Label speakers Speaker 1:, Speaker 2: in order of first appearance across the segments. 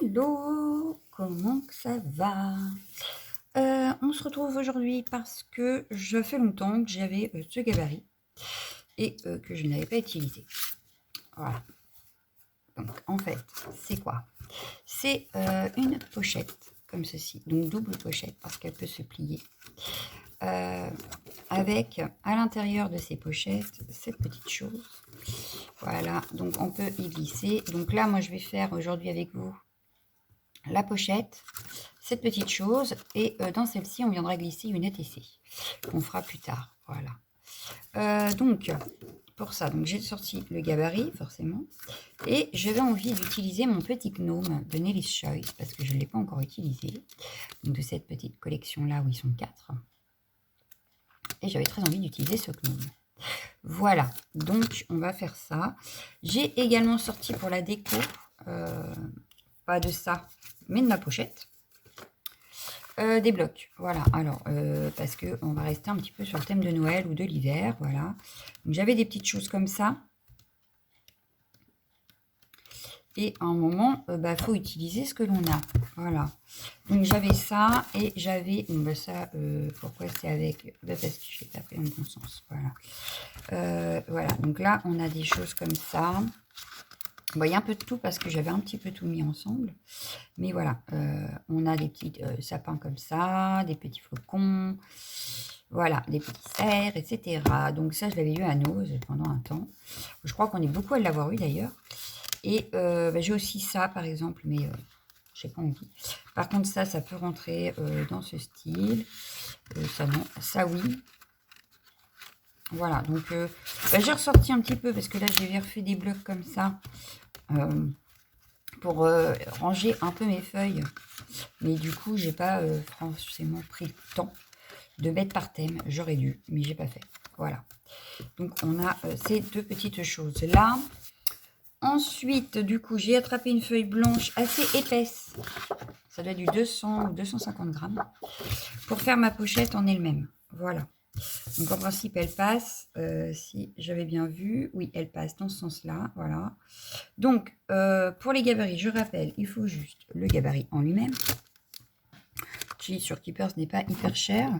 Speaker 1: Hello, comment que ça va? On se retrouve aujourd'hui parce que je fais longtemps que j'avais ce gabarit et que je n'avais pas utilisé. Voilà. Donc en fait, c'est quoi? C'est une pochette comme ceci, donc double pochette parce qu'elle peut se plier. Avec à l'intérieur de ces pochettes cette petite chose. Voilà, donc on peut y glisser. Donc là, moi je vais faire aujourd'hui avec vous la pochette, cette petite chose, et dans celle-ci on viendra glisser une ATC qu'on fera plus tard. Voilà. Donc pour ça, donc j'ai sorti le gabarit forcément, et j'avais envie d'utiliser mon petit gnome de Nelly's Choice parce que je ne l'ai pas encore utilisé, donc de cette petite collection là où ils sont 4, et j'avais très envie d'utiliser ce gnome. Voilà, donc on va faire ça. J'ai également sorti pour la déco, pas de ça, mais de ma pochette, des blocs. Voilà, alors, parce qu'on va rester un petit peu sur le thème de Noël ou de l'hiver, voilà. Donc j'avais des petites choses comme ça. Et à un moment, faut utiliser ce que l'on a. Voilà. Donc j'avais ça et j'avais... ça, pourquoi c'est avec... parce que je n'ai pas pris dans le bon sens. Voilà. Voilà. Donc là, on a des choses comme ça. Bon, il y a un peu de tout parce que j'avais un petit peu tout mis ensemble. Mais voilà, on a des petits sapins comme ça, des petits flocons, voilà, des petits cerfs, etc. Donc ça, je l'avais eu à Nose pendant un temps. Je crois qu'on est beaucoup à l'avoir eu d'ailleurs. Et j'ai aussi ça, par exemple, mais je n'ai pas envie. Par contre, ça peut rentrer dans ce style. Ça, non. Ça, oui. Voilà, donc j'ai ressorti un petit peu parce que là, j'ai refait des blocs comme ça. Pour ranger un peu mes feuilles, mais du coup j'ai pas forcément pris le temps de mettre par thème. J'aurais dû, mais j'ai pas fait. Voilà, donc on a ces deux petites choses là. Ensuite, du coup, j'ai attrapé une feuille blanche assez épaisse, ça doit être du 200 ou 250 grammes, pour faire ma pochette en elle-même. Voilà. Donc en principe, elle passe, si j'avais bien vu, oui, elle passe dans ce sens-là, voilà. Donc, pour les gabarits, je rappelle, il faut juste le gabarit en lui-même, qui sur Keepers n'est pas hyper cher,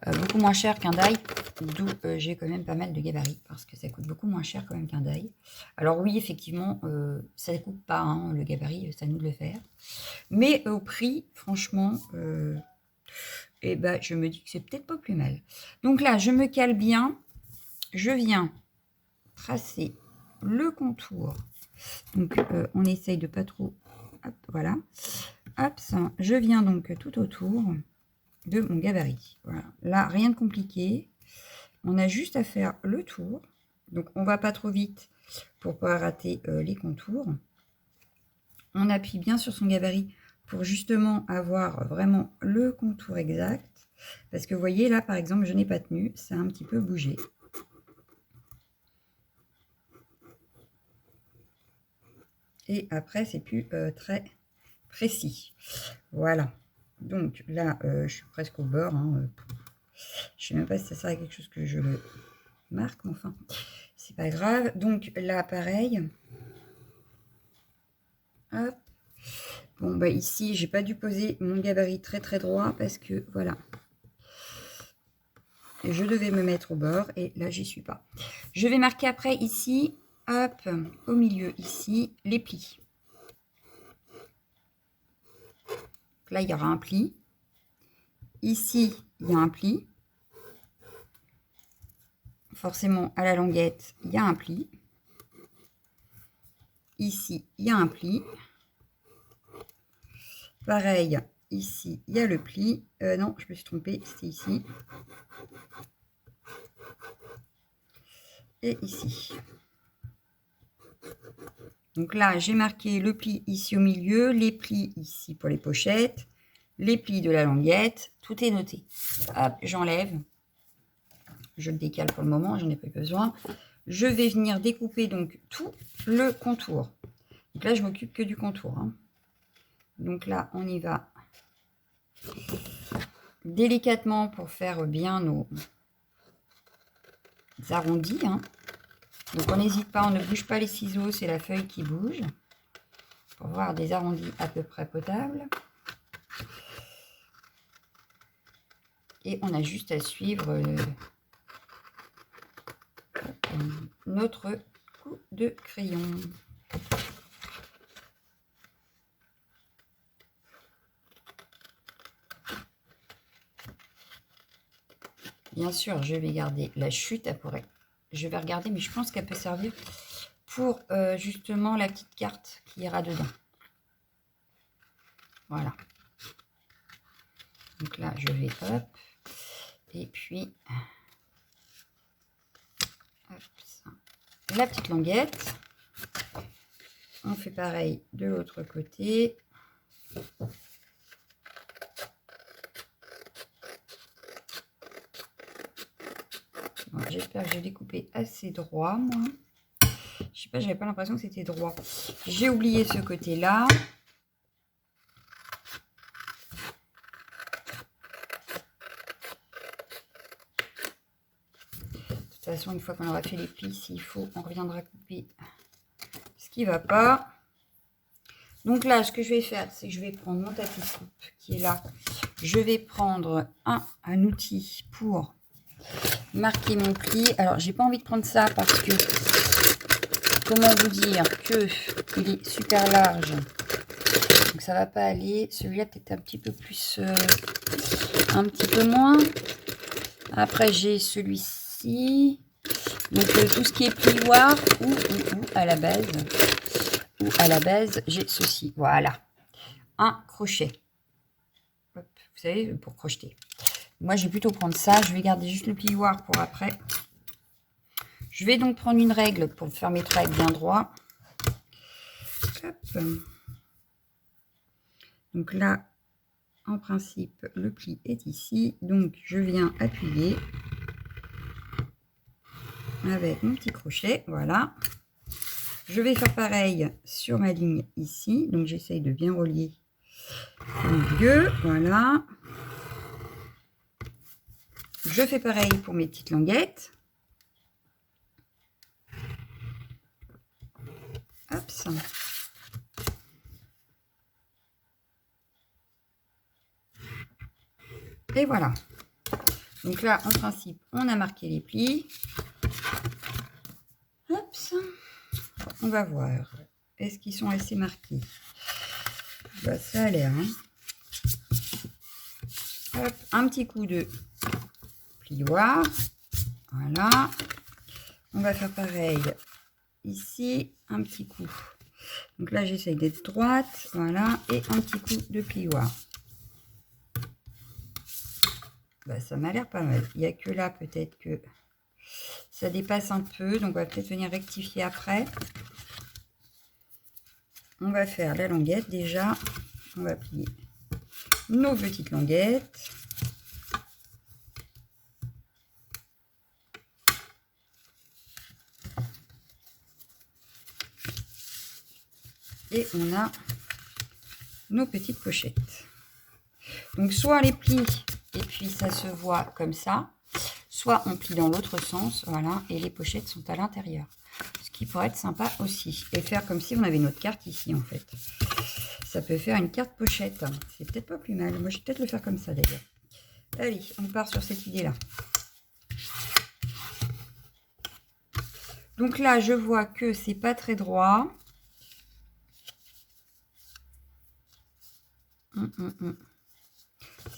Speaker 1: beaucoup moins cher qu'un die, d'où j'ai quand même pas mal de gabarits, parce que ça coûte beaucoup moins cher quand même qu'un die. Alors oui, effectivement, ça ne coûte pas, hein, le gabarit, c'est à nous de le faire. Mais au prix, franchement... je me dis que c'est peut-être pas plus mal. Donc là, je me cale bien. Je viens tracer le contour. Donc, on essaye de pas trop... Hop, voilà. Hop, ça. Je viens donc tout autour de mon gabarit. Voilà. Là, rien de compliqué. On a juste à faire le tour. Donc, on va pas trop vite pour pas rater les contours. On appuie bien sur son gabarit pour justement avoir vraiment le contour exact. Parce que vous voyez, là, par exemple, je n'ai pas tenu. Ça a un petit peu bougé. Et après, c'est plus très précis. Voilà. Donc là, je suis presque au bord. Hein. Je ne sais même pas si ça sert à quelque chose que je le marque, mais enfin, c'est pas grave. Donc là, pareil. Hop. Bon, ici, j'ai pas dû poser mon gabarit très très droit parce que, voilà. Je devais me mettre au bord et là, j'y suis pas. Je vais marquer après ici, hop, au milieu, ici, les plis. Là, il y aura un pli. Ici, il y a un pli. Forcément, à la languette, il y a un pli. Ici, il y a un pli. Pareil, ici, il y a le pli. Non, je me suis trompée, c'était ici. Et ici. Donc là, j'ai marqué le pli ici au milieu, les plis ici pour les pochettes, les plis de la languette. Tout est noté. Hop, j'enlève. Je le décale pour le moment, j'en ai pas besoin. Je vais venir découper donc tout le contour. Donc là, je m'occupe que du contour. Hein. Donc là, on y va délicatement pour faire bien nos arrondis. Hein. Donc on n'hésite pas, on ne bouge pas les ciseaux, c'est la feuille qui bouge. pour voir des arrondis à peu près potables. Et on a juste à suivre notre coup de crayon. Bien sûr, je vais garder la chute. Je vais regarder, mais je pense qu'elle peut servir pour justement la petite carte qui ira dedans. Voilà. Donc là, je vais hop. Et puis, hop, ça. La petite languette. On fait pareil de l'autre côté. Bon, j'espère que j'ai découpé assez droit, moi. Je sais pas, j'avais pas l'impression que c'était droit. J'ai oublié ce côté-là. De toute façon, une fois qu'on aura fait les plis, s'il faut, on reviendra couper ce qui ne va pas. Donc là, ce que je vais faire, c'est que je vais prendre mon tapis de coupe qui est là. Je vais prendre un outil pour marquer mon pli. Alors, j'ai pas envie de prendre ça parce que, comment vous dire, que il est super large. Donc ça va pas aller. Celui-là peut-être un petit peu plus, un petit peu moins. Après, j'ai celui-ci. Donc tout ce qui est plioir ou à la base. Ou à la base, j'ai ceci. Voilà. Un crochet. Hop, vous savez, pour crocheter. Moi, je vais plutôt prendre ça. Je vais garder juste le plioir pour après. Je vais donc prendre une règle pour faire mes traits bien droits. Hop. Donc là, en principe, le pli est ici. Donc, je viens appuyer avec mon petit crochet. Voilà. Je vais faire pareil sur ma ligne ici. Donc, j'essaye de bien relier au milieu. Voilà. Je fais pareil pour mes petites languettes. Hop. Et voilà. Donc là, en principe, on a marqué les plis. Hop. On va voir. Est-ce qu'ils sont assez marqués? Bah, ça a l'air. Hein. Hop, un petit coup de plioir. Voilà. On va faire pareil ici. Un petit coup. Donc là, j'essaye d'être droite. Voilà. Et un petit coup de plioir. Bah, ça m'a l'air pas mal. Il n'y a que là, peut-être que ça dépasse un peu. Donc, on va peut-être venir rectifier après. On va faire la languette déjà. On va plier nos petites languettes. Et on a nos petites pochettes. Donc, soit on les plie et puis ça se voit comme ça. Soit on plie dans l'autre sens. Voilà. Et les pochettes sont à l'intérieur. Ce qui pourrait être sympa aussi. Et faire comme si on avait notre carte ici, en fait. Ça peut faire une carte pochette. C'est peut-être pas plus mal. Moi, je vais peut-être le faire comme ça, d'ailleurs. Allez, on part sur cette idée-là. Donc là, je vois que c'est pas très droit.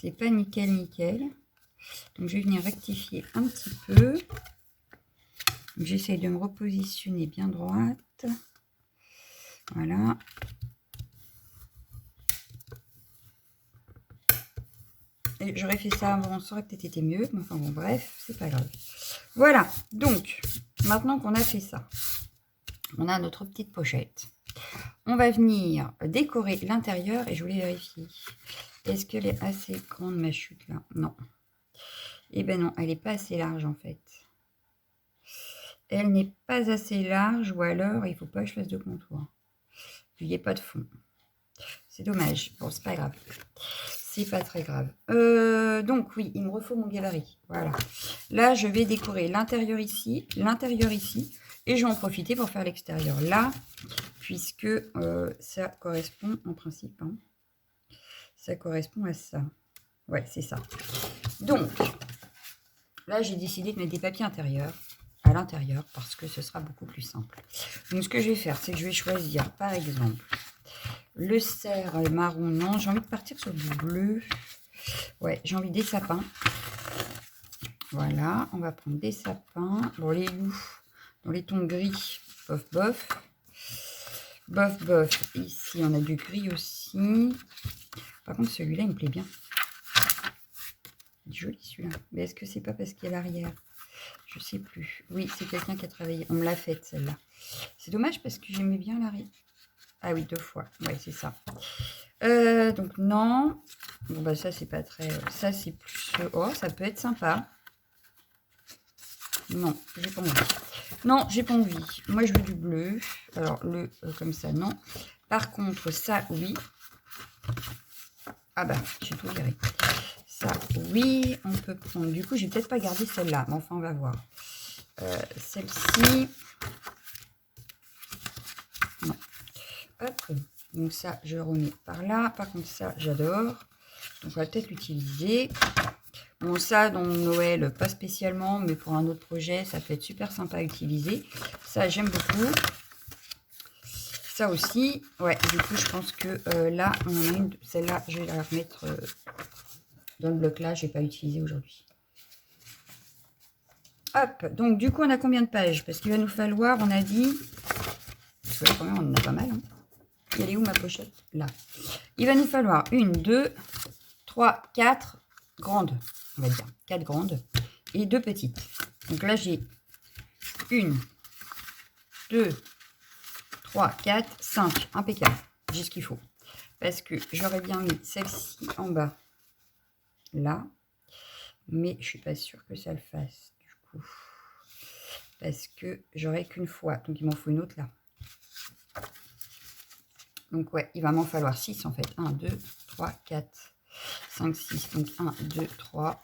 Speaker 1: C'est pas nickel, nickel. Donc, je vais venir rectifier un petit peu. J'essaye de me repositionner bien droite. Voilà. Et j'aurais fait ça avant, ça aurait peut-être été mieux. Mais enfin bon, bref, c'est pas grave. Voilà. Donc, maintenant qu'on a fait ça, on a notre petite pochette. On va venir décorer l'intérieur et je voulais vérifier. Est-ce qu'elle est assez grande, ma chute là? Non. Eh ben non, elle n'est pas assez large en fait. Elle n'est pas assez large ou alors il ne faut pas que je fasse de contour. Puis il n'y a pas de fond. C'est dommage. Bon, c'est pas grave. C'est pas très grave. Donc oui, il me refaut mon gabarit. Voilà. Là, je vais décorer l'intérieur ici Et je vais en profiter pour faire l'extérieur là, puisque ça correspond en principe. Hein, ça correspond à ça. Ouais, c'est ça. Donc, là, j'ai décidé de mettre des papiers intérieurs à l'intérieur parce que ce sera beaucoup plus simple. Donc, ce que je vais faire, c'est que je vais choisir, par exemple, le cerf marron. Non, j'ai envie de partir sur du bleu. Ouais, j'ai envie des sapins. Voilà, on va prendre des sapins. Bon, les loups, dans les tons gris, bof, bof. Bof, bof. Ici, on a du gris aussi. Par contre, celui-là, il me plaît bien. Joli celui-là. Mais est-ce que c'est pas parce qu'il y a l'arrière? Je sais plus. Oui, c'est quelqu'un qui a travaillé. On me l'a faite, celle-là. C'est dommage parce que j'aimais bien l'arrière. Ah oui, 2 fois. Ouais, c'est ça. Donc, non. Bon, bah, ça, c'est pas très... Ça, c'est plus... Oh, ça peut être sympa. Non, j'ai pas envie. Non, j'ai pas envie. Moi, je veux du bleu. Alors, le comme ça, non. Par contre, ça, oui. Ah bah, j'ai tout viré. Ça, oui, on peut prendre. Du coup, j'ai peut-être pas gardé celle-là. Mais enfin, on va voir. Celle-ci. Non. Hop. Donc ça, je remets par là. Par contre, ça, j'adore. Donc, on va peut-être l'utiliser. Bon, ça, dans Noël, pas spécialement, mais pour un autre projet, ça peut être super sympa à utiliser. Ça, j'aime beaucoup. Ça aussi, ouais, du coup, je pense que là, on en a une. Celle-là, je vais la remettre dans le bloc là, je n'ai pas utilisé aujourd'hui. Hop, donc du coup, on a combien de pages? Parce qu'il va nous falloir, on a dit... Vous voyez, quand même, on en a pas mal. Hein. Elle est où ma pochette? Là. Il va nous falloir 1, 2, 3, 4 grandes, on va dire. 4 grandes et 2 petites. Donc là, j'ai 1, 2, 3, 4, 5. Impeccable. J'ai ce qu'il faut. Parce que j'aurais bien mis celle-ci en bas. Là. Mais je suis pas sûre que ça le fasse. Du coup. Parce que j'aurai qu'une fois. Donc, il m'en faut une autre là. Donc, ouais, il va m'en falloir 6 en fait. 1, 2, 3, 4, 5, 6. Donc, 1, 2, 3,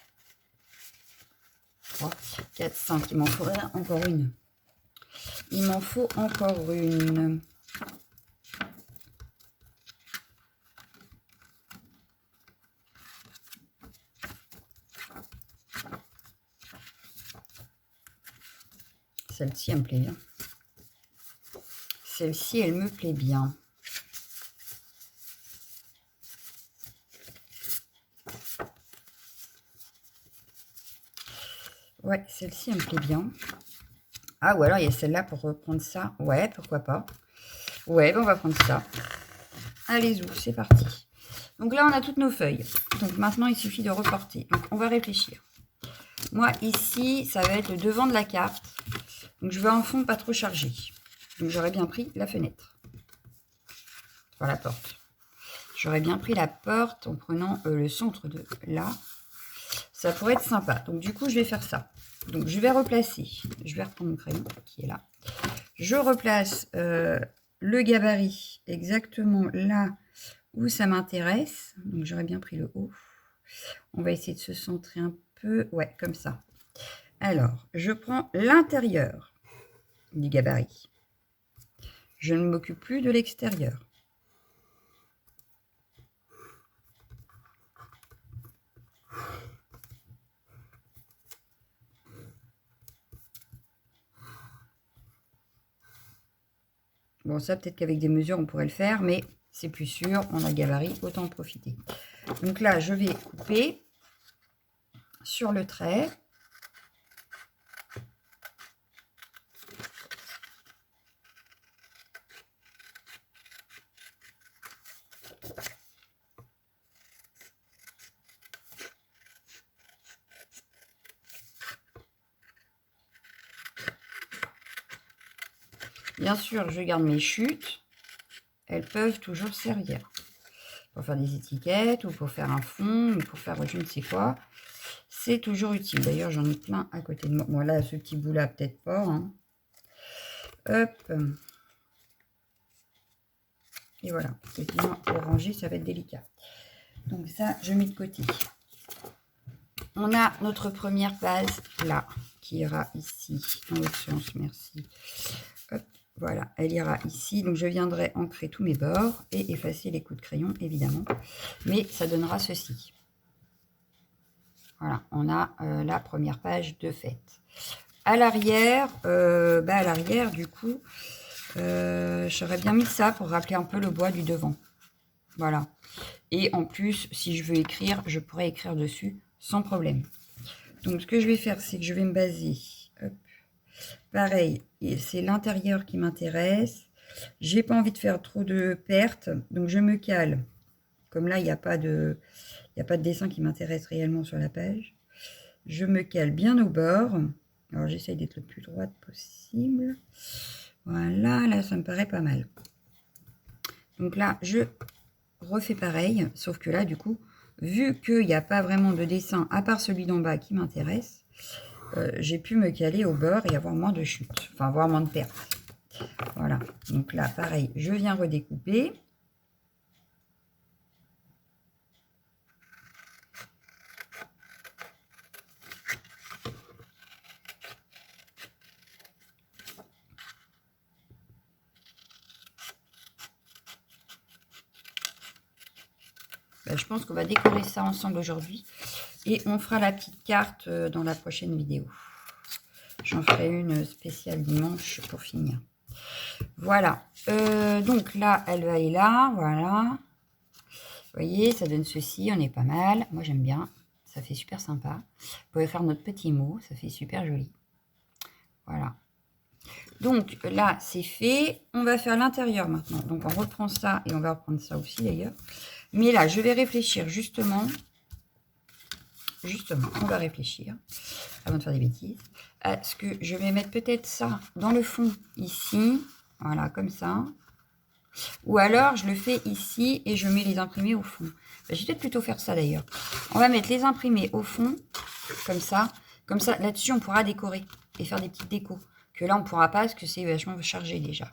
Speaker 1: 4, 5. Il m'en faudrait encore une. Il m'en faut encore une. Celle-ci, elle me plaît bien. Celle-ci, elle me plaît bien. Ouais, celle-ci, elle me plaît bien. Ah, ou alors, il y a celle-là pour reprendre ça. Ouais, pourquoi pas. Ouais, ben on va prendre ça. Allez, c'est parti. Donc là, on a toutes nos feuilles. Donc maintenant, il suffit de reporter. Donc, on va réfléchir. Moi, ici, ça va être le devant de la carte. Donc, je veux un fond pas trop chargé. Donc, j'aurais bien pris la fenêtre. Enfin, la porte. J'aurais bien pris la porte en prenant le centre de là. Ça pourrait être sympa. Donc, du coup, je vais faire ça. Donc, je vais replacer. Je vais reprendre mon crayon qui est là. Je replace le gabarit exactement là où ça m'intéresse. Donc, j'aurais bien pris le haut. On va essayer de se centrer un peu. Ouais, comme ça. Alors, je prends l'intérieur du gabarit. Je ne m'occupe plus de l'extérieur. Bon, ça, peut-être qu'avec des mesures, on pourrait le faire, mais c'est plus sûr. On a le gabarit, autant en profiter. Donc là, je vais couper sur le trait. Bien sûr, je garde mes chutes. Elles peuvent toujours servir. Pour faire des étiquettes, ou pour faire un fond, ou pour faire je ne sais quoi. C'est toujours utile. D'ailleurs, j'en ai plein à côté de moi. Bon, là, ce petit bout-là, peut-être pas. Hein. Hop. Et voilà. Sinon, pour ranger, ça va être délicat. Donc ça, je mets de côté. On a notre première base là, qui ira ici, dans l'autre sens, merci. Hop, voilà, elle ira ici. Donc, je viendrai ancrer tous mes bords et effacer les coups de crayon, évidemment. Mais ça donnera ceci. Voilà, on a la première page de faite. À l'arrière, du coup, j'aurais bien mis ça pour rappeler un peu le bois du devant. Voilà. Et en plus, si je veux écrire, je pourrais écrire dessus sans problème. Donc, ce que je vais faire, c'est que je vais me baser. Hop. Pareil, c'est l'intérieur qui m'intéresse. J'ai pas envie de faire trop de pertes, donc je me cale. Comme là, il n'y a pas de dessin qui m'intéresse réellement sur la page. Je me cale bien au bord. Alors, j'essaye d'être le plus droite possible. Voilà, là, ça me paraît pas mal. Donc là, je refais pareil, sauf que là, du coup, vu qu'il n'y a pas vraiment de dessin, à part celui d'en bas qui m'intéresse, j'ai pu me caler au bord et avoir moins de chutes, enfin, avoir moins de pertes. Voilà, donc là, pareil, je viens redécouper. Je pense qu'on va décorer ça ensemble aujourd'hui. Et on fera la petite carte dans la prochaine vidéo. J'en ferai une spéciale dimanche pour finir. Voilà. Donc là, elle va aller là. Voilà. Vous voyez, ça donne ceci. On est pas mal. Moi, j'aime bien. Ça fait super sympa. Vous pouvez faire notre petit mot. Ça fait super joli. Voilà. Donc là, c'est fait. On va faire l'intérieur maintenant. Donc, on reprend ça et on va reprendre ça aussi d'ailleurs. Mais là, je vais réfléchir justement, on va réfléchir, avant de faire des bêtises, à ce que je vais mettre peut-être ça dans le fond, ici, voilà, comme ça. Ou alors, je le fais ici et je mets les imprimés au fond. Je vais peut-être plutôt faire ça d'ailleurs. On va mettre les imprimés au fond, comme ça. Comme ça, là-dessus, on pourra décorer et faire des petites décos. Que là, on ne pourra pas parce que c'est vachement chargé déjà.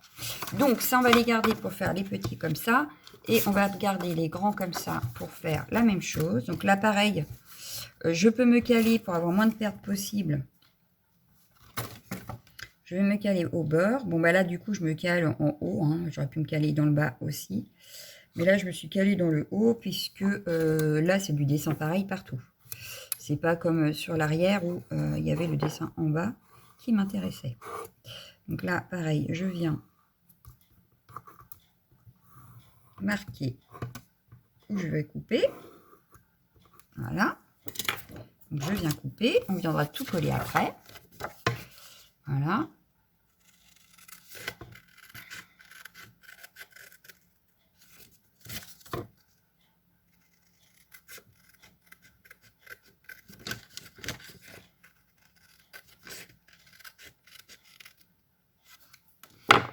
Speaker 1: Donc, ça, on va les garder pour faire les petits comme ça. Et on va garder les grands comme ça pour faire la même chose. Donc là, pareil, je peux me caler pour avoir moins de pertes possible. Je vais me caler au bord. Bon, bah là, du coup, je me cale en haut. Hein. J'aurais pu me caler dans le bas aussi. Mais là, je me suis calée dans le haut puisque là, c'est du dessin pareil partout. C'est pas comme sur l'arrière où il y avait le dessin en bas qui m'intéressait. Donc là, pareil, je viens marquer où je vais couper. Voilà. Donc je viens couper. On viendra tout coller après. Voilà.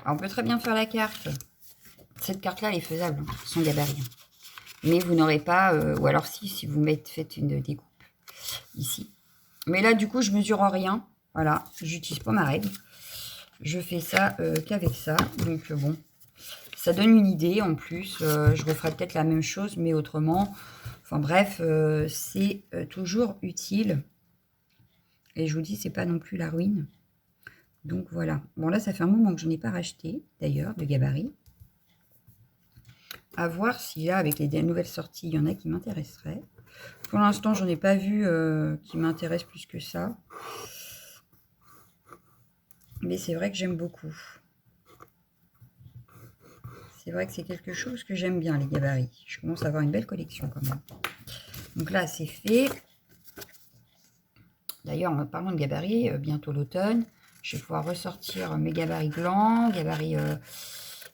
Speaker 1: Alors, on peut très bien faire la carte. Cette carte-là, elle est faisable, hein, son gabarit. Mais vous n'aurez pas, ou alors si vous faites une découpe ici. Mais là, du coup, je mesure rien. Voilà, j'utilise pas ma règle. Je fais ça qu'avec ça. Donc, bon, ça donne une idée en plus. Je referai peut-être la même chose, mais autrement. Enfin, bref, c'est toujours utile. Et je vous dis, c'est pas non plus la ruine. Donc, voilà. Bon, là, ça fait un moment que je n'ai pas racheté, d'ailleurs, de gabarit. À voir si là, avec les nouvelles sorties, il y en a qui m'intéresseraient. Pour l'instant, j'en ai pas vu qui m'intéresse plus que ça. Mais c'est vrai que j'aime beaucoup. C'est vrai que c'est quelque chose que j'aime bien, les gabarits. Je commence à avoir une belle collection quand même. Donc là, c'est fait. D'ailleurs, en parlant de gabarits, bientôt l'automne, je vais pouvoir ressortir mes gabarits glands.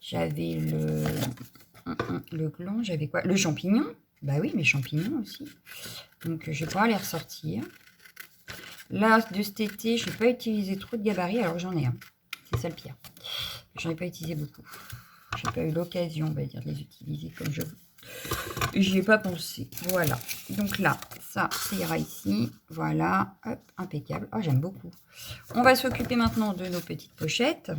Speaker 1: J'avais le gland, j'avais quoi? Le champignon. Bah oui, mes champignons aussi. Donc, je vais pouvoir les ressortir. Là, de cet été, je n'ai pas utilisé trop de gabarits, alors j'en ai un. C'est ça le pire. J'en ai pas utilisé beaucoup. J'ai pas eu l'occasion, on va dire, de les utiliser comme je veux. J'y ai pas pensé. Voilà. Donc là, ça ira ici. Voilà. Hop, impeccable. Oh, j'aime beaucoup. On va s'occuper maintenant de nos petites pochettes.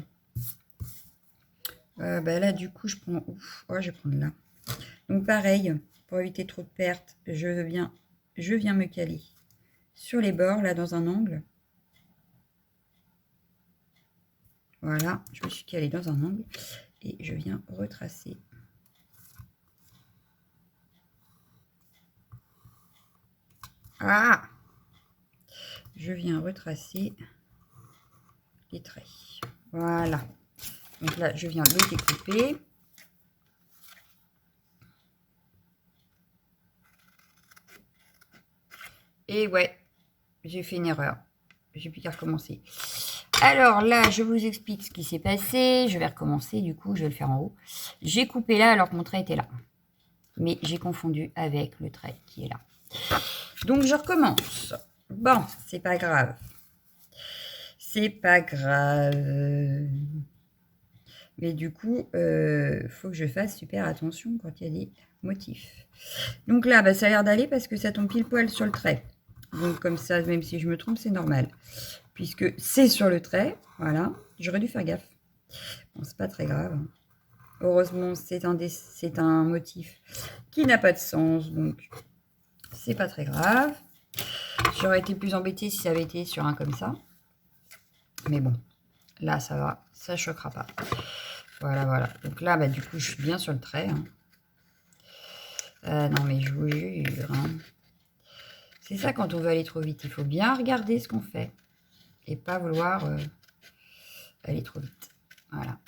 Speaker 1: Là, du coup, je prends... Ouf, oh, je vais prendre là. Donc, pareil, pour éviter trop de pertes, je viens me caler sur les bords, là, dans un angle. Voilà, je me suis calée dans un angle et je viens retracer. Ah! Je viens retracer les traits. Voilà. Donc là, je viens le découper. Et ouais, j'ai fait une erreur. J'ai plus qu'à recommencer. Alors là, je vous explique ce qui s'est passé. Je vais recommencer, du coup, je vais le faire en haut. J'ai coupé là alors que mon trait était là. Mais j'ai confondu avec le trait qui est là. Donc, je recommence. Bon, c'est pas grave. C'est pas grave. Mais du coup, faut que je fasse super attention quand il y a des motifs. Donc là, bah, ça a l'air d'aller parce que ça tombe pile poil sur le trait. Donc comme ça, même si je me trompe, c'est normal. Puisque c'est sur le trait, voilà. J'aurais dû faire gaffe. Bon, c'est pas très grave. Heureusement, c'est un motif qui n'a pas de sens, donc c'est pas très grave. J'aurais été plus embêtée si ça avait été sur un comme ça. Mais bon, là, ça va, ça choquera pas. Voilà, voilà. Donc là, bah, du coup, je suis bien sur le trait. Hein. Non, mais je vous jure. Hein. C'est ça quand on veut aller trop vite. Il faut bien regarder ce qu'on fait. Et pas vouloir aller trop vite. Voilà.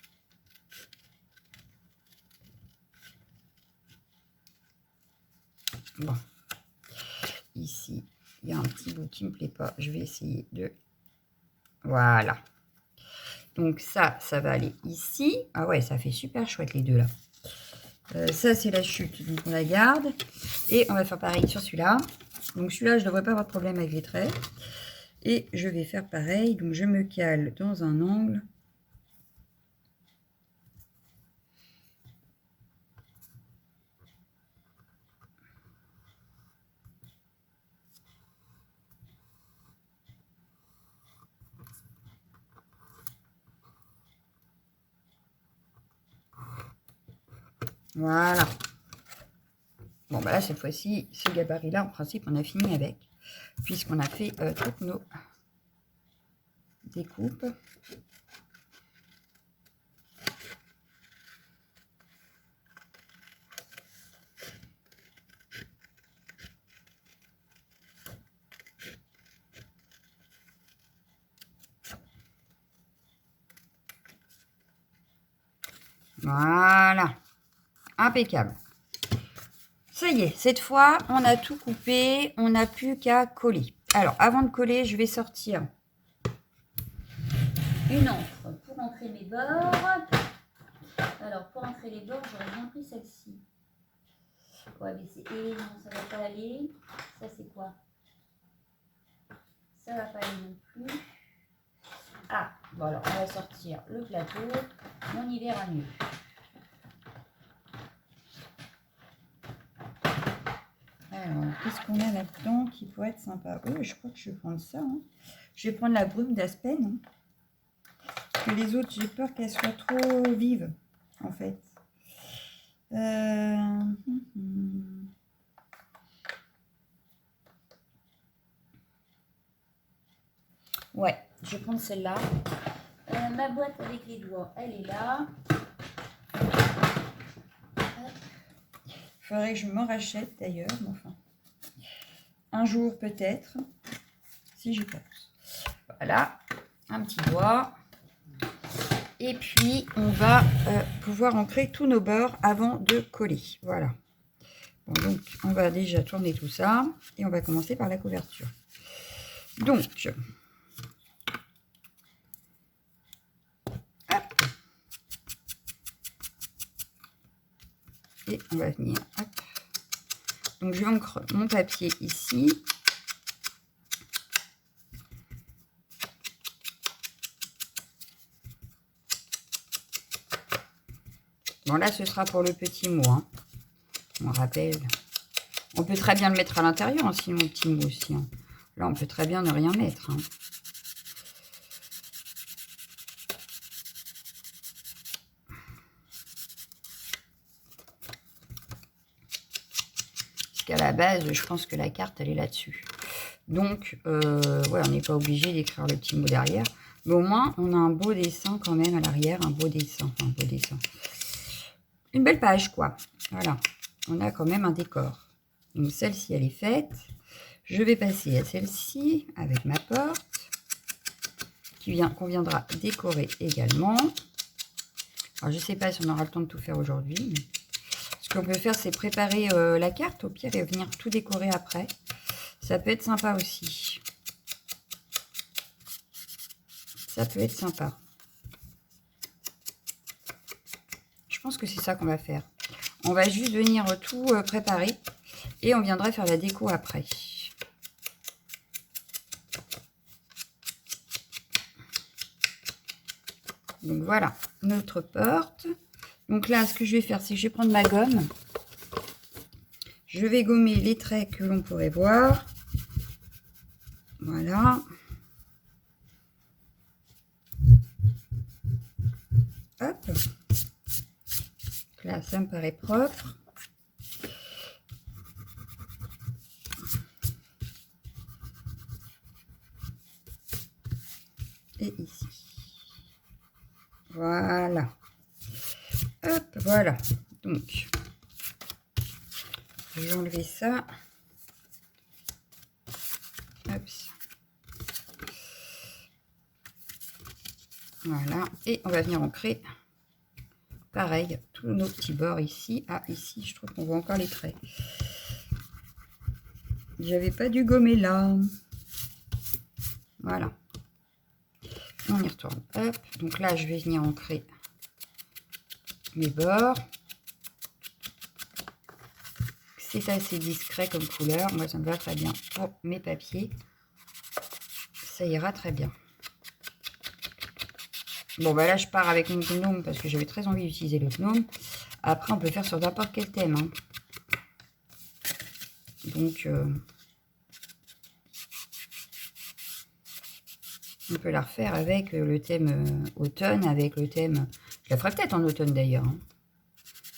Speaker 1: Bon. Ici, il y a un petit bout qui ne me plaît pas. Je vais essayer de... Voilà. Donc ça va aller ici. Ah ouais, ça fait super chouette les deux là. Ça, c'est la chute. Donc on la garde. Et on va faire pareil sur celui-là. Donc celui-là, je ne devrais pas avoir de problème avec les traits. Et je vais faire pareil. Donc je me cale dans un angle. Voilà. Bon, bah là, cette fois-ci, ce gabarit-là, en principe, on a fini avec. Puisqu'on a fait toutes nos découpes. Voilà. Impeccable. Ça y est, cette fois, on a tout coupé. On n'a plus qu'à coller. Alors, avant de coller, je vais sortir une encre pour ancrer mes bords. Alors, pour ancrer les bords, j'aurais bien pris celle-ci. Ouais, mais c'est... Et non, ça va pas aller. Ça, c'est quoi? Ça va pas aller non plus. Ah, bon alors, on va sortir le plateau. On y verra mieux. Alors, qu'est-ce qu'on a là-dedans qui pourrait être sympa? Oh, je crois que je vais prendre ça. Hein. Je vais prendre la brume d'Aspen. Hein. Parce que les autres, j'ai peur qu'elles soient trop vives, en fait. Ouais, je vais prendre celle-là. Ma boîte avec les doigts, elle est là. Il faudrait que je m'en rachète d'ailleurs, mais enfin, un jour peut-être, si j'y pense. Voilà, un petit doigt. Et puis, on va pouvoir ancrer tous nos bords avant de coller. Voilà. Bon, donc, on va déjà tourner tout ça. Et on va commencer par la couverture. Donc, hop. Et on va venir, hop. Donc, je vais ancrer mon papier ici. Bon, là, ce sera pour le petit mot. Hein. On rappelle. On peut très bien le mettre à l'intérieur, hein, sinon, le petit mot aussi. Hein. Là, on peut très bien ne rien mettre. Hein. Parce qu'à la base, je pense que la carte, elle est là-dessus. Donc, ouais, on n'est pas obligé d'écrire le petit mot derrière. Mais au moins, on a un beau dessin quand même à l'arrière. Un beau dessin. Enfin, un beau dessin. Une belle page, quoi. Voilà. On a quand même un décor. Donc, celle-ci, elle est faite. Je vais passer à celle-ci avec ma porte. Qu'on viendra décorer également. Alors, je ne sais pas si on aura le temps de tout faire aujourd'hui. Mais... ce qu'on peut faire, c'est préparer la carte, au pire, et venir tout décorer après. Ça peut être sympa aussi. Ça peut être sympa. Je pense que c'est ça qu'on va faire. On va juste venir tout préparer et on viendra faire la déco après. Donc voilà, notre porte. Donc là, ce que je vais faire, c'est que je vais prendre ma gomme. Je vais gommer les traits que l'on pourrait voir. Voilà. Hop. Là, ça me paraît propre. Et ici. Voilà. Hop, voilà. Donc, je vais enlever ça. Hop. Voilà. Et on va venir ancrer. Pareil, tous nos petits bords ici. Ah, ici, je trouve qu'on voit encore les traits. J'avais pas dû gommer là. Voilà. On y retourne. Hop. Donc là, je vais venir ancrer mes bords. C'est assez discret comme couleur. Moi, ça me va très bien pour mes papiers. Ça ira très bien. Bon, bah là, je pars avec mon gnome parce que j'avais très envie d'utiliser le gnome. Après, on peut faire sur n'importe quel thème. Hein. Donc, on peut la refaire avec le thème automne, avec le thème... Je la ferai peut-être en automne d'ailleurs. Hein.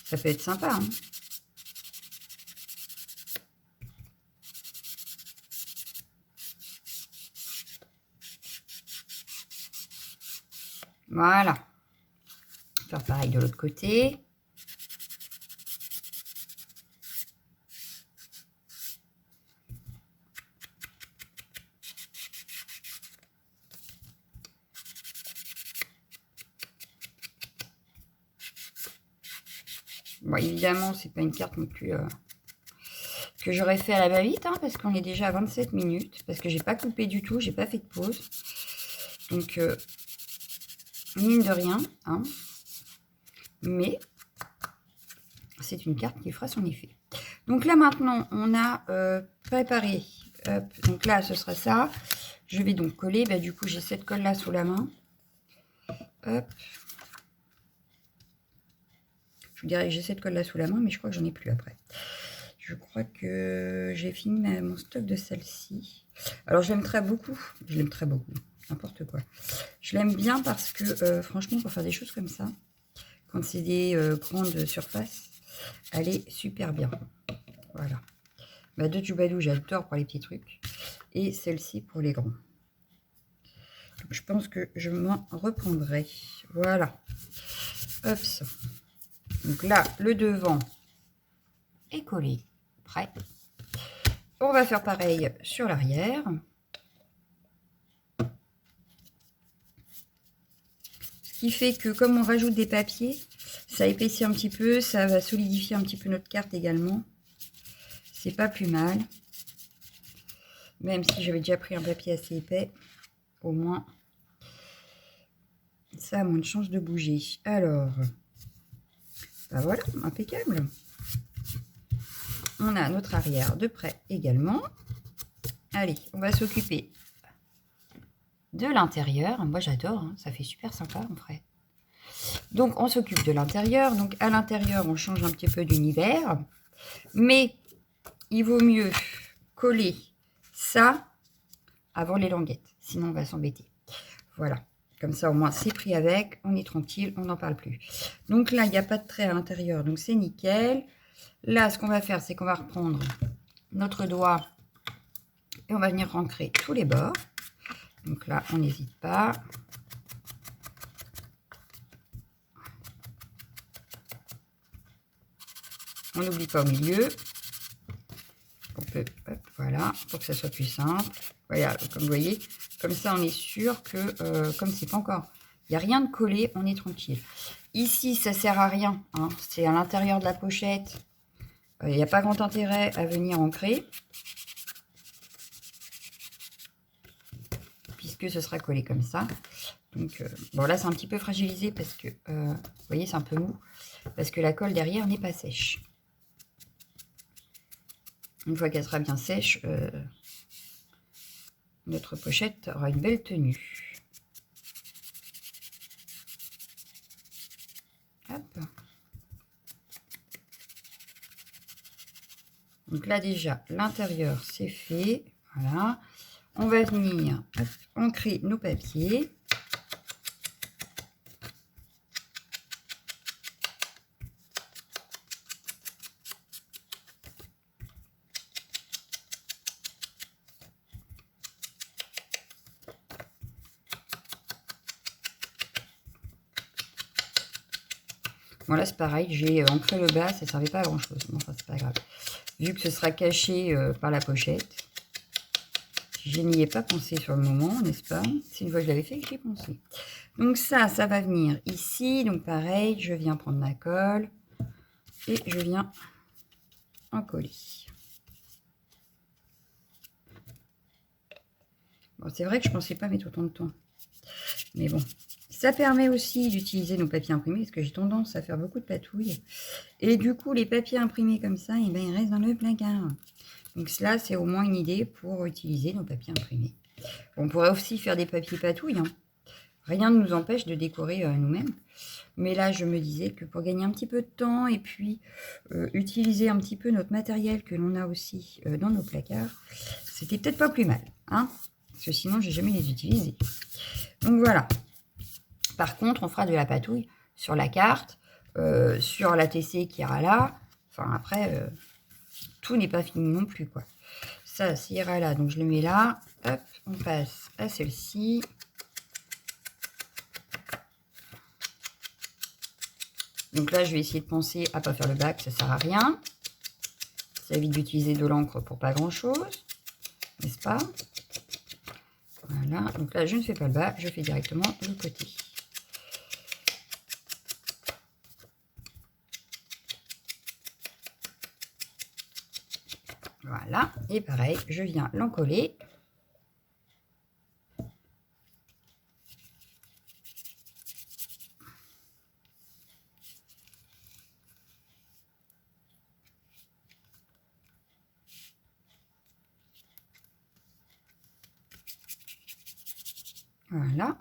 Speaker 1: Ça peut être sympa. Hein. Voilà. Faire pareil de l'autre côté. Bon, évidemment, c'est pas une carte non plus que j'aurais fait à la va-vite, hein, parce qu'on est déjà à 27 minutes, parce que j'ai pas coupé du tout, j'ai pas fait de pause. Donc, mine de rien, hein, mais c'est une carte qui fera son effet. Donc là, maintenant, on a préparé. Hop, donc là, ce sera ça. Je vais donc coller. Bah, du coup, j'ai cette colle-là sous la main. Hop. Je vous dirais que j'ai cette colle-là sous la main, mais je crois que j'en ai plus après. Je crois que j'ai fini mon stock de celle-ci. Alors, je l'aime très beaucoup. Je l'aime très beaucoup. N'importe quoi. Je l'aime bien parce que, franchement, pour faire des choses comme ça, quand c'est des grandes surfaces, elle est super bien. Voilà. Ma de Jubadou, j'adore pour les petits trucs. Et celle-ci pour les grands. Donc, je pense que je m'en reprendrai. Voilà. Hop. Donc là, le devant est collé. Prêt. On va faire pareil sur l'arrière. Ce qui fait que comme on rajoute des papiers, ça épaissit un petit peu, ça va solidifier un petit peu notre carte également. C'est pas plus mal. Même si j'avais déjà pris un papier assez épais, au moins, ça a moins de chance de bouger. Alors, ben voilà, impeccable. On a notre arrière de près également. Allez, on va s'occuper de l'intérieur. Moi, j'adore, hein, ça fait super sympa en vrai. Donc, on s'occupe de l'intérieur. Donc, à l'intérieur, on change un petit peu d'univers. Mais, il vaut mieux coller ça avant les languettes. Sinon, on va s'embêter. Voilà. Comme ça, au moins, c'est pris avec. On est tranquille, on n'en parle plus. Donc là, il n'y a pas de trait à l'intérieur. Donc, c'est nickel. Là, ce qu'on va faire, c'est qu'on va reprendre notre doigt et on va venir ancrer tous les bords. Donc là, on n'hésite pas. On n'oublie pas au milieu. On peut, hop, voilà, pour que ça soit plus simple. Voilà, comme vous voyez, comme ça, on est sûr que, comme c'est pas encore, il n'y a rien de collé, on est tranquille. Ici, ça sert à rien, hein, c'est à l'intérieur de la pochette. Il n'y a pas grand intérêt à venir ancrer, puisque ce sera collé comme ça. Donc, bon, là, c'est un petit peu fragilisé parce que, vous voyez, c'est un peu mou, parce que la colle derrière n'est pas sèche. Une fois qu'elle sera bien sèche, notre pochette aura une belle tenue. Hop. Donc là déjà, l'intérieur c'est fait. Voilà. On va venir ancrer nos papiers. Bon là c'est pareil, j'ai ancré le bas, ça ne servait pas à grand chose. Bon, enfin c'est pas grave. Vu que ce sera caché par la pochette. Je n'y ai pas pensé sur le moment, n'est-ce pas? C'est une fois que je l'avais fait que j'y ai pensé. Donc ça va venir ici. Donc pareil, je viens prendre ma colle et je viens en coller. Bon, c'est vrai que je ne pensais pas mettre autant de temps. Mais bon, ça permet aussi d'utiliser nos papiers imprimés parce que j'ai tendance à faire beaucoup de patouilles. Et du coup, les papiers imprimés comme ça, eh ben, ils restent dans le placard. Donc cela, c'est au moins une idée pour utiliser nos papiers imprimés. On pourrait aussi faire des papiers patouilles. Hein. Rien ne nous empêche de décorer nous-mêmes. Mais là, je me disais que pour gagner un petit peu de temps et puis utiliser un petit peu notre matériel que l'on a aussi dans nos placards, c'était peut-être pas plus mal. Hein, parce que sinon, j'ai jamais les utilisés. Donc voilà. Par contre, on fera de la patouille sur la carte, sur la TC qui ira là. Enfin, après, tout n'est pas fini non plus, quoi. Ça ira là, donc je le mets là. Hop, on passe à celle-ci. Donc là, je vais essayer de penser à ne pas faire le bac, ça ne sert à rien. Ça évite d'utiliser de l'encre pour pas grand-chose, n'est-ce pas? Voilà, donc là, je ne fais pas le bas, je fais directement le côté. Voilà, et pareil, je viens l'encoller. Voilà.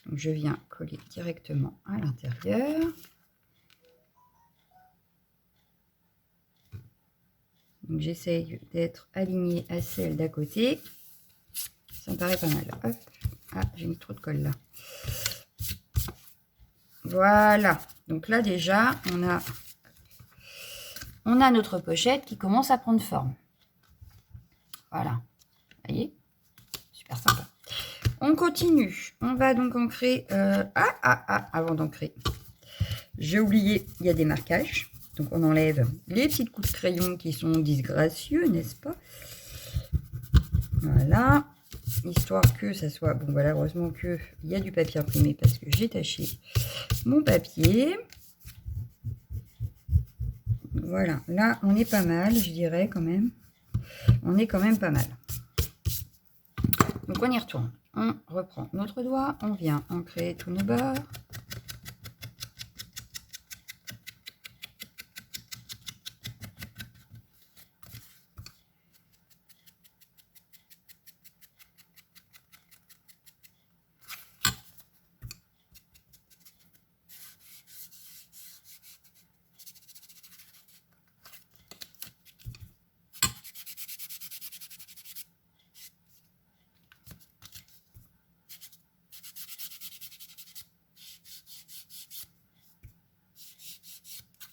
Speaker 1: Donc je viens coller directement à l'intérieur. Donc j'essaye d'être alignée à celle d'à côté. Ça me paraît pas mal. Hop. Ah, j'ai mis trop de colle là. Voilà. Donc là déjà, on a notre pochette qui commence à prendre forme. Voilà. Vous voyez? Super sympa. On continue. On va donc ancrer. Avant d'ancrer, j'ai oublié, il y a des marquages. Donc on enlève les petites coups de crayon qui sont disgracieux, n'est-ce pas? Voilà. Histoire que ça soit... Bon voilà, heureusement qu'il y a du papier imprimé parce que j'ai taché mon papier. Voilà, là on est pas mal, je dirais quand même. On est quand même pas mal. Donc on y retourne. On reprend notre doigt, on vient ancrer tous nos bords.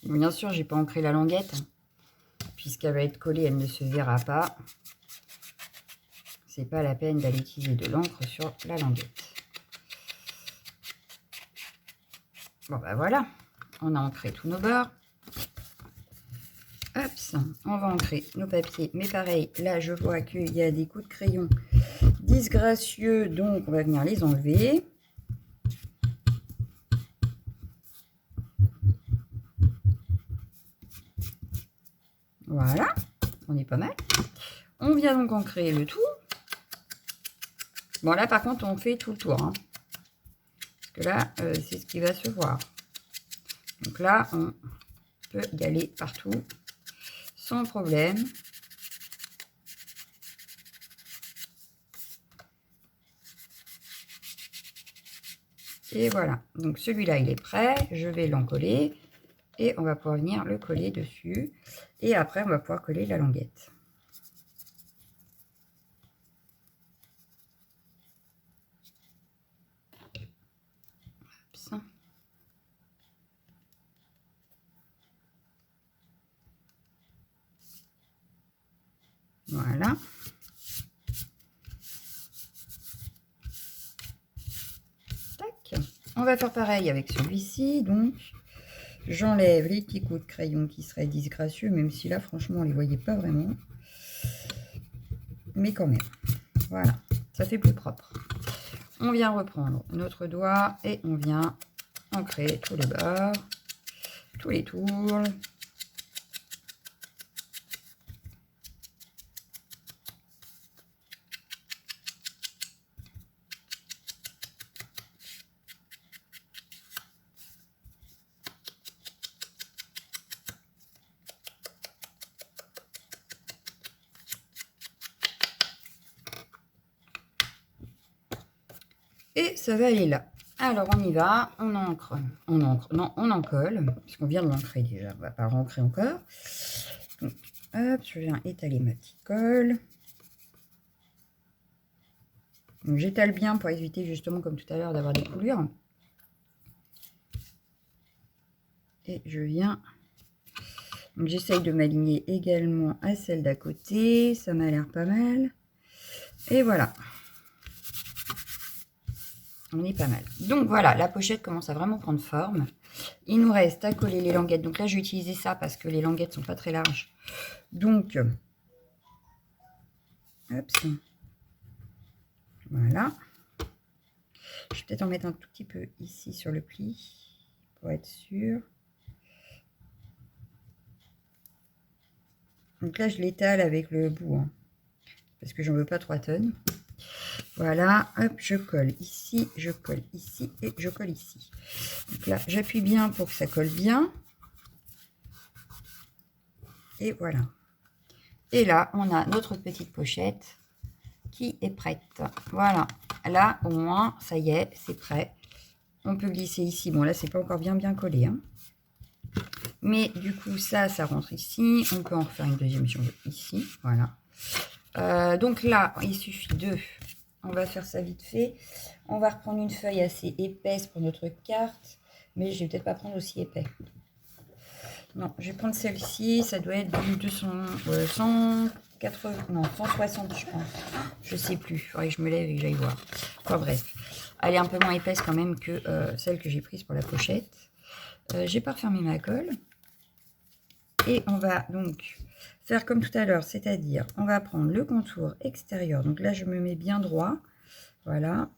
Speaker 1: Bien sûr, j'ai pas ancré la languette, puisqu'elle va être collée, elle ne se verra pas. c'est pas la peine d'aller utiliser de l'encre sur la languette. Bon, ben voilà, on a ancré tous nos bords. Hop, on va ancrer nos papiers. Mais pareil, là, je vois qu'il y a des coups de crayon disgracieux, donc on va venir les enlever. Voilà, on est pas mal. On vient donc ancrer le tout. Bon, là, par contre, on fait tout le tour. Hein, parce que là, c'est ce qui va se voir. Donc là, on peut y aller partout sans problème. Et voilà. Donc celui-là, il est prêt. Je vais l'encoller. Et on va pouvoir venir le coller dessus. Et après, on va pouvoir coller la languette. Hop. Voilà. Tac. On va faire pareil avec celui-ci. Donc, j'enlève les petits coups de crayon qui seraient disgracieux, même si là, franchement, on ne les voyait pas vraiment. Mais quand même. Voilà. Ça fait plus propre. On vient reprendre notre doigt et on vient ancrer tous les bords, tous les tours. Et ça va aller là. Alors on y va, on encre, non, on encolle, puisqu'on vient de l'ancrer déjà, on va pas rencrer encore. Donc, hop, je viens étaler ma petite colle. Donc j'étale bien pour éviter justement, comme tout à l'heure, d'avoir des coulures. Et je viens, donc j'essaye de m'aligner également à celle d'à côté, ça m'a l'air pas mal. Et voilà. On est pas mal. Donc voilà, la pochette commence à vraiment prendre forme. Il nous reste à coller les languettes. Donc là, je vais utiliser ça parce que les languettes sont pas très larges. Donc, hop, voilà. Je vais peut-être en mettre un tout petit peu ici sur le pli pour être sûr. Donc là, je l'étale avec le bout, hein, parce que j'en veux pas 3 tonnes. Voilà, hop, je colle ici, je colle ici et je colle ici. Donc là, j'appuie bien pour que ça colle bien. Et voilà. Et là, on a notre petite pochette qui est prête. Voilà. Là, au moins, ça y est, c'est prêt. On peut glisser ici. Bon, là, c'est pas encore bien collé. Hein. Mais du coup, ça rentre ici. On peut en refaire une deuxième si on veut ici. Voilà. Donc là, il suffit de... On va faire ça vite fait. On va reprendre une feuille assez épaisse pour notre carte. Mais je vais peut-être pas prendre aussi épais. Non, je vais prendre celle-ci. Ça doit être du 200, 180, non, 160, je pense. Je sais plus. Il faudrait que je me lève et que j'aille voir. Enfin bref. Elle est un peu moins épaisse quand même que celle que j'ai prise pour la pochette. J'ai pas refermé ma colle. Et on va donc faire comme tout à l'heure, c'est-à-dire on va prendre le contour extérieur. Donc là, je me mets bien droit. Voilà.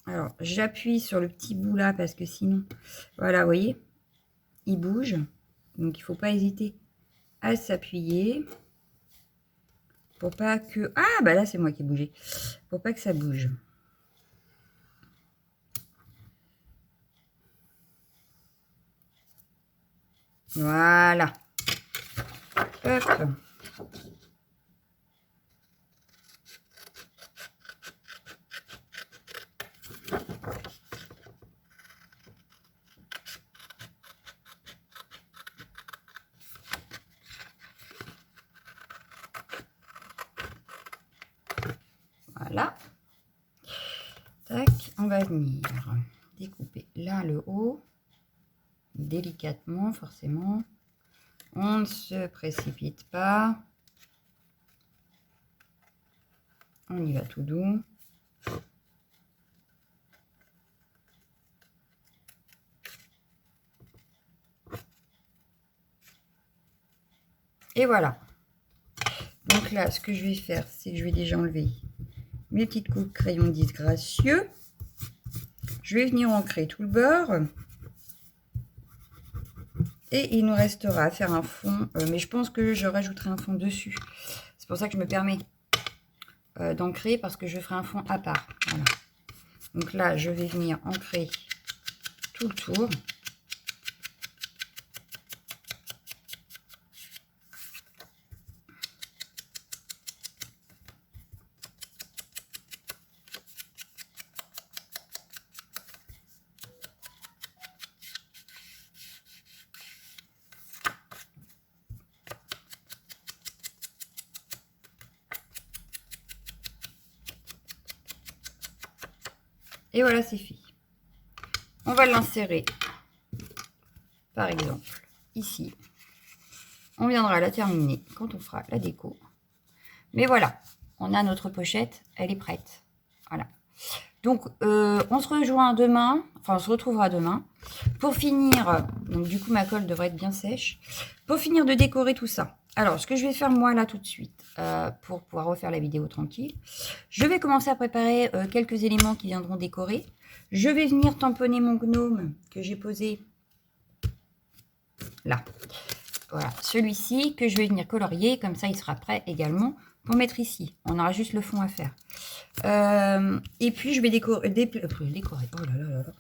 Speaker 1: Alors, j'appuie sur le petit bout là parce que sinon, voilà, vous voyez, il bouge. Donc, il ne faut pas hésiter à s'appuyer pour pas que... Ah, bah là, c'est moi qui ai bougé. Pour pas que ça bouge. Voilà. Hop. Voilà. Tac, on va venir découper là le haut. Délicatement, forcément. On ne se précipite pas. On y va tout doux. Et voilà. Donc là, ce que je vais faire, c'est que je vais déjà enlever mes petites coups de crayon disgracieux. Je vais venir ancrer tout le bord. Et il nous restera à faire un fond. Mais je pense que je rajouterai un fond dessus. C'est pour ça que je me permets d'ancrer, parce que je ferai un fond à part. Voilà. Donc là, je vais venir ancrer tout le tour. Et voilà, c'est fait. On va l'insérer, par exemple, ici. On viendra la terminer quand on fera la déco. Mais voilà, on a notre pochette, elle est prête. Voilà. Donc, on se rejoint demain, enfin, on se retrouvera demain pour finir. Donc, du coup, ma colle devrait être bien sèche. Pour finir de décorer tout ça. Alors, ce que je vais faire, moi, là, tout de suite, pour pouvoir refaire la vidéo tranquille, je vais commencer à préparer quelques éléments qui viendront décorer. Je vais venir tamponner mon gnome que j'ai posé là. Voilà, celui-ci que je vais venir colorier, comme ça il sera prêt également pour mettre ici. On aura juste le fond à faire. Et puis je vais décorer. Oh là là là là.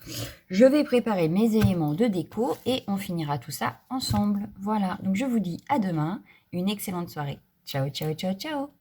Speaker 1: Je vais préparer mes éléments de déco et on finira tout ça ensemble. Voilà, donc je vous dis à demain, une excellente soirée. Ciao, ciao, ciao, ciao.